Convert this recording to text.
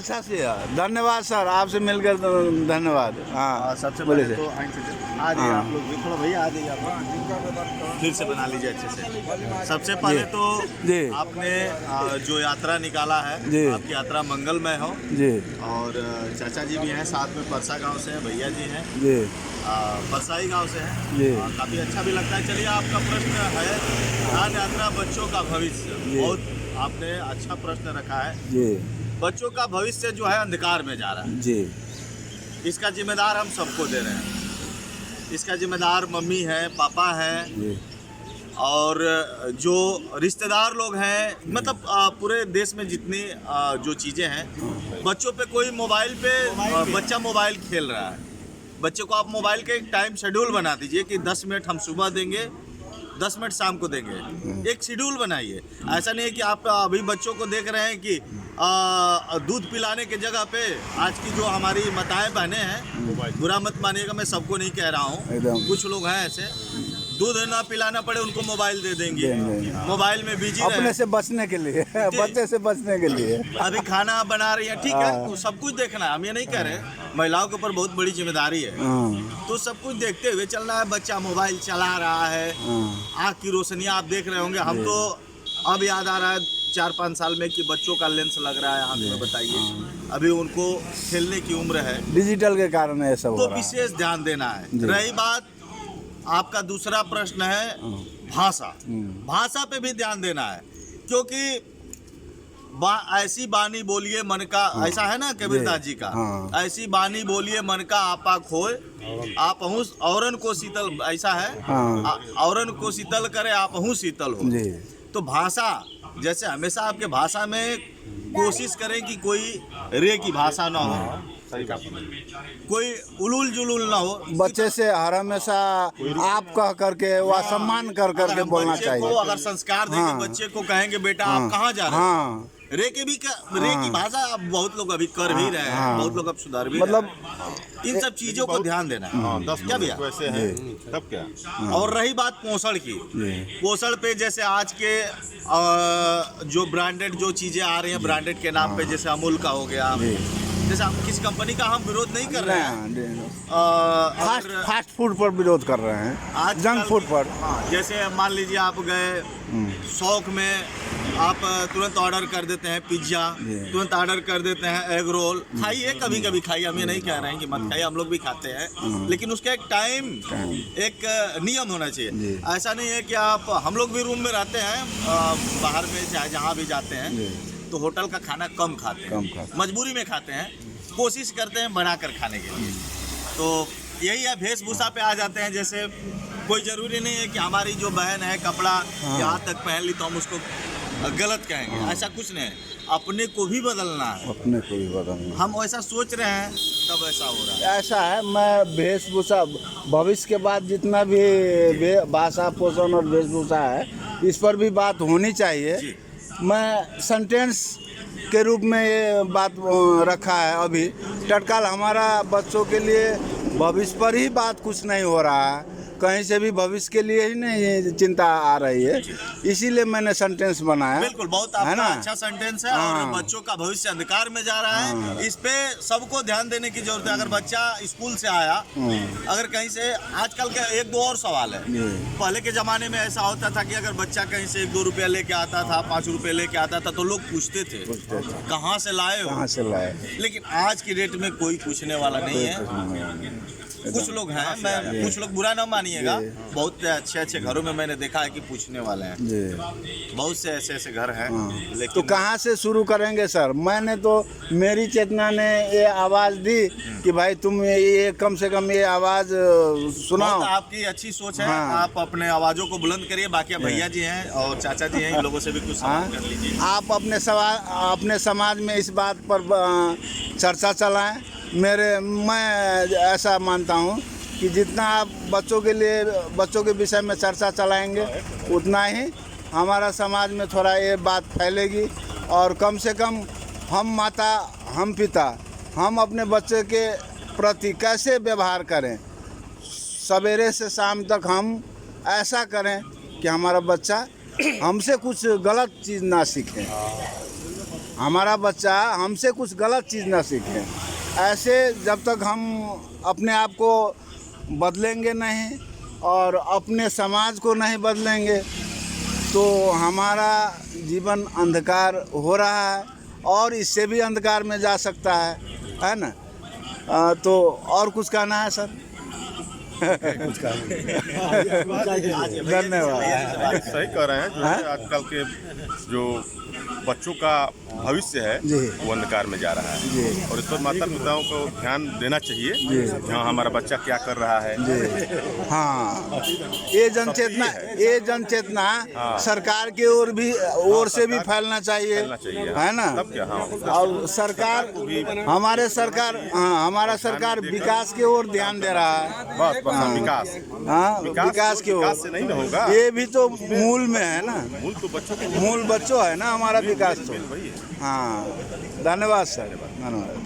अच्छा से धन्यवाद सर, आपसे मिलकर धन्यवाद। हाँ सबसे बोले पहले सर। तो आ जाइए आप लोग भी, थोड़ा भैया आ जाइए आप लोग। फिर से बना लीजिए अच्छे से। सबसे पहले तो जी आपने जो यात्रा निकाला है, जी। आपकी यात्रा मंगलमय हो। जी और चाचा जी भी हैं साथ में, परसा गांव से हैं, भैया जी हैं जी परसाई गांव से हैं। जी। काफ़ी अच्छा भी लगता है। चलिए, आपका प्रश्न है दान यात्रा बच्चों का भविष्य। बहुत आपने अच्छा प्रश्न रखा है। जी बच्चों का भविष्य जो है अंधकार में जा रहा है। जी इसका जिम्मेदार हम सबको दे रहे हैं। इसका जिम्मेदार मम्मी है, पापा है, जी और जो रिश्तेदार लोग हैं, मतलब पूरे देश में जितनी जो चीज़ें हैं। बच्चों पे कोई मोबाइल पे बच्चा मोबाइल खेल रहा है, बच्चे को आप मोबाइल के एक टाइम शेड्यूल बना दीजिए कि 10 मिनट हम सुबह देंगे, 10 मिनट शाम को देंगे। एक शेड्यूल बनाइए। ऐसा नहीं है कि आप अभी बच्चों को देख रहे हैं कि दूध पिलाने के जगह पे आज की जो हमारी माताएं बहनें हैं, बुरा मत मानिएगा, मैं सबको नहीं कह रहा हूँ, एकदम। कुछ लोग हैं ऐसे, दूध ना पिलाना पड़े उनको मोबाइल दे देंगे, मोबाइल में बिजी अपने रहे। से बचने के लिए, बच्चे से बचने के लिए। अभी खाना बना रही है, ठीक है, तो सब कुछ देखना है, हम ये नहीं कह रहे, महिलाओं के ऊपर बहुत बड़ी जिम्मेदारी है, तो सब कुछ देखते हुए चलना है। बच्चा मोबाइल चला रहा है, आँख की रोशनी आप देख रहे होंगे। हम तो अब याद आ रहा है 4-5 साल में कि बच्चों का लेंस लग रहा है आँख में, बताइए। अभी उनको खेलने की उम्र है, डिजिटल के कारण ये सब हो तो रहा है। विशेष ध्यान देना है। रही बात आपका दूसरा प्रश्न है भाषा, भाषा पे भी ध्यान देना है, क्योंकि ऐसी बानी बोलिए मन का, ऐसा है ना कबीरदास जी का, ऐसी बानी बोलिए मन का आपा खोए, आप औरन को शीतल, ऐसा है, औरन को शीतल करे आप शीतल हो। तो भाषा, जैसे हमेशा आपके भाषा में कोशिश करें कि कोई रे की भाषा ना हो, कोई उलूल जुलूल ना हो। बच्चे से हर हमेशा आप कह करके व सम्मान कर करके बोलना चाहिए। अगर संस्कार देंगे, बच्चे को कहेंगे बेटा आप कहाँ जा रहे हैं, रे के भी रे की भाषा अब बहुत लोग अभी कर भी रहे हैं, बहुत लोग अब सुधार भी मतलब इन सब चीजों को ध्यान देना है। 10 क्या भैया वैसे है तब क्या। और रही बात पोषण की, पोषण पे जैसे आज के जो ब्रांडेड जो चीजें आ रही हैं, ब्रांडेड के नाम पे, जैसे अमूल का हो गया, जैसे हम किसी कंपनी का हम विरोध नहीं कर रहे हैं, फास्ट फूड पर विरोध कर रहे हैं, जंक फूड पर। जैसे मान लीजिए आप गए शौक में, आप तुरंत ऑर्डर कर देते हैं पिज्जा, तुरंत ऑर्डर कर देते हैं एग रोल। खाइए, कभी कभी खाइए, हम ये नहीं कह रहे हैं कि मत खाइए, हम लोग भी खाते हैं, लेकिन उसका एक टाइम, एक नियम होना चाहिए। ऐसा नहीं है कि आप, हम लोग भी रूम में रहते हैं, बाहर में चाहे जहाँ भी जाते हैं, तो होटल का खाना कम खाते हैं, मजबूरी में खाते हैं, कोशिश करते हैं बना कर खाने के लिए। तो यही है, वेशभूषा पे आ जाते हैं। जैसे कोई ज़रूरी नहीं है कि हमारी जो बहन है कपड़ा यहाँ तक पहन ली तो हम उसको गलत कहेंगे, ऐसा कुछ नहीं है। अपने को भी बदलना है, अपने को भी बदलना। हम ऐसा सोच रहे हैं तब ऐसा हो रहा है। ऐसा है, मैं वेशभूषा, भविष्य के बाद जितना भी भाषा, पोषण और वेशभूषा है, इस पर भी बात होनी चाहिए। मैं सेंटेंस के रूप में ये बात रखा है। अभी तत्काल हमारा बच्चों के लिए भविष्य पर ही बात कुछ नहीं हो रहा है, कहीं से भी भविष्य के लिए ही नहीं चिंता आ रही है, इसीलिए मैंने सेंटेंस बनाया। बिल्कुल, बहुत आपका अच्छा सेंटेंस है। और बच्चों का भविष्य अंधकार में जा रहा है, इस पे सबको ध्यान देने की जरूरत है। अगर बच्चा स्कूल से आया, अगर कहीं से, आजकल का 1-2 और सवाल है, पहले के जमाने में ऐसा होता था कि अगर बच्चा कहीं से 1-2 रुपया लेके आता था, 5 रुपये लेके आता था, तो लोग पूछते थे कहाँ से लाए हो, कहाँ से लाए। लेकिन आज की डेट में कोई पूछने वाला नहीं है। कुछ लोग हैं, मैं कुछ लोग बुरा ना मानिएगा, बहुत अच्छे घरों में मैंने देखा है कि पूछने वाले हैं, बहुत से ऐसे घर हैं। लेकिन तो कहाँ से शुरू करेंगे सर? मैंने तो, मेरी चेतना ने ये आवाज़ दी कि भाई तुम ये कम से कम ये आवाज़ सुनाओ। आपकी अच्छी सोच है, आप अपने आवाज़ों को बुलंद करिए। बाकी भैया जी हैं और चाचा जी हैं, इन लोगों से भी कुछ सवाल कर लीजिए। आप अपने समाज में इस बात पर चर्चा चलाएं। मैं ऐसा मानता हूँ कि जितना आप बच्चों के विषय में चर्चा चलाएंगे, उतना ही हमारा समाज में थोड़ा ये बात फैलेगी। और कम से कम हम माता, हम पिता, हम अपने बच्चे के प्रति कैसे व्यवहार करें, सवेरे से शाम तक हम ऐसा करें कि हमारा बच्चा हमसे कुछ गलत चीज़ ना सीखे। हमारा बच्चा हमसे कुछ गलत चीज़ ना सीखे। ऐसे जब तक हम अपने आप को बदलेंगे नहीं और अपने समाज को नहीं बदलेंगे तो हमारा जीवन अंधकार हो रहा है और इससे भी अंधकार में जा सकता है ना। तो और कुछ कहना है सर? धन्यवाद। सही कह रहे हैं। जो है आजकल के जो बच्चों का भविष्य है वो अंधकार में जा रहा है और इस पर माता पिताओं को ध्यान देना चाहिए। हाँ, हमारा बच्चा क्या कर रहा है। हाँ, ये जनचेतना सरकार की ओर से भी फैलना चाहिए है ना। तब क्या? हाँ, और सरकार हमारा सरकार विकास की ओर ध्यान दे रहा है। बस विकास। हाँ, विकास की ओर से नहीं होगा। ये भी तो मूल में है ना। मूल तो बच्चों है ना हमारा विकास तो। हाँ, धन्यवाद सर, धन्यवाद।